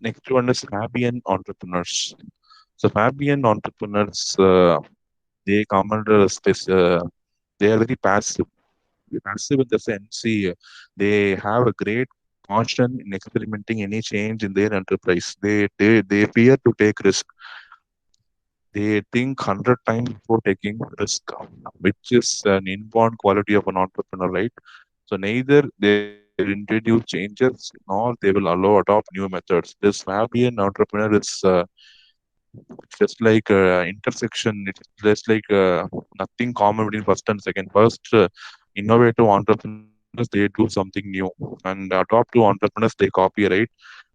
Next one is Fabian entrepreneurs. So Fabian entrepreneurs, they come under a they are very passive. Passive in the sense, see, they have a great caution in experimenting any change in their enterprise. They fear to take risk. They think 100 times before taking risk, which is an inborn quality of an entrepreneur, right? So neither they will introduce changes nor they will allow adopt new methods. This Fabian entrepreneur is just like intersection. It's just like nothing common between first and second. First, innovative entrepreneurs they do something new, and adoptive entrepreneurs they copy, right?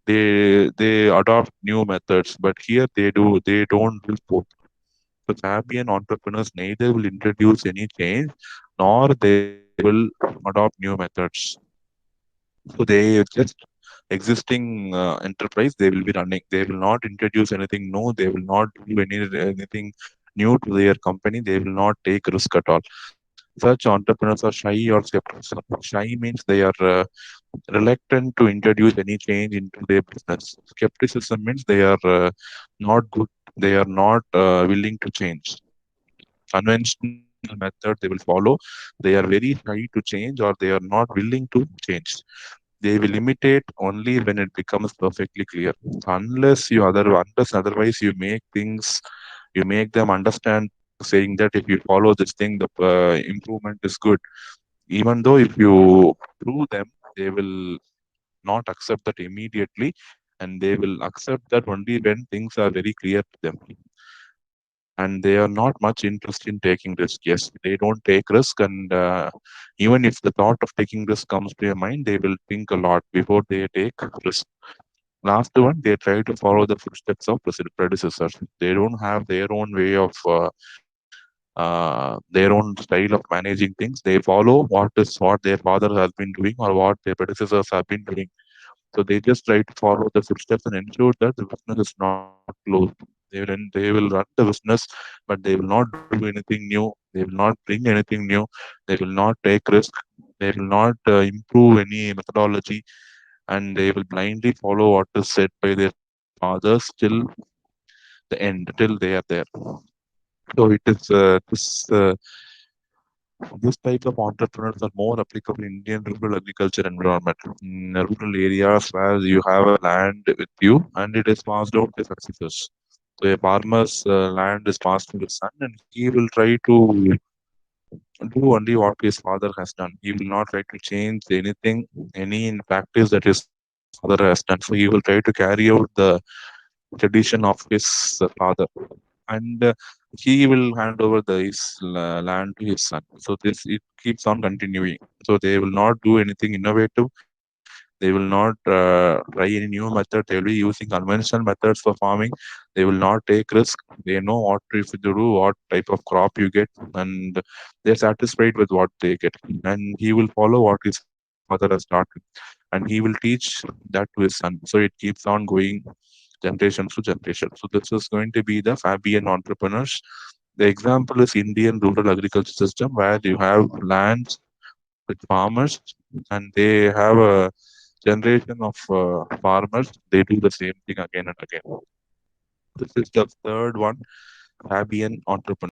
They adopt new methods, but here they don't do both. So champion entrepreneurs neither will introduce any change nor they will adopt new methods. So they just existing enterprise they will be running. They will not introduce anything new. They will not do anything new to their company. They will not take risk at all. Such entrepreneurs are shy or skeptical. Shy means they are reluctant to introduce any change into their business. Skepticism means they are not good. They are not willing to change. Conventional method they will follow. They are very shy to change, or they are not willing to change. They will imitate only when it becomes perfectly clear. Unless otherwise you make things, you make them understand, saying that if you follow this thing, the improvement is good. Even though if you prove them, they will not accept that immediately, and they will accept that only when things are very clear to them. And they are not much interested in taking risk. Yes, they don't take risk, and even if the thought of taking risk comes to your mind, they will think a lot before they take risk. Last one, they try to follow the footsteps of predecessors. They don't have their own way of their own style of managing things. They follow what their father has been doing or what their predecessors have been doing. So they just try to follow the footsteps and ensure that the business is not closed. They will run the business, but they will not do anything new. They will not bring anything new. They will not take risk. They will not improve any methodology, and they will blindly follow what is said by their fathers till the end, till they are there. So it is this type of entrepreneurs are more applicable in Indian rural agriculture environment. In rural areas where you have a land with you and it is passed down to successors. So a farmer's land is passed to his son, and he will try to do only what his father has done. He will not try to change anything, any in practice that his father has done. So he will try to carry out the tradition of his father, and he will hand over his land to his son. So this it keeps on continuing. So they will not do anything innovative. They will not try any new method. They will be using conventional methods for farming. They will not take risk. They know what if you do, what type of crop you get, and they're satisfied with what they get. And he will follow what his father has started, and he will teach that to his son. So it keeps on going generations to generation. So this is going to be the Fabian entrepreneurs. The example is Indian rural agriculture system where you have lands with farmers and they have a generation of farmers. They do the same thing again and again. This is the third one, Fabian entrepreneurs.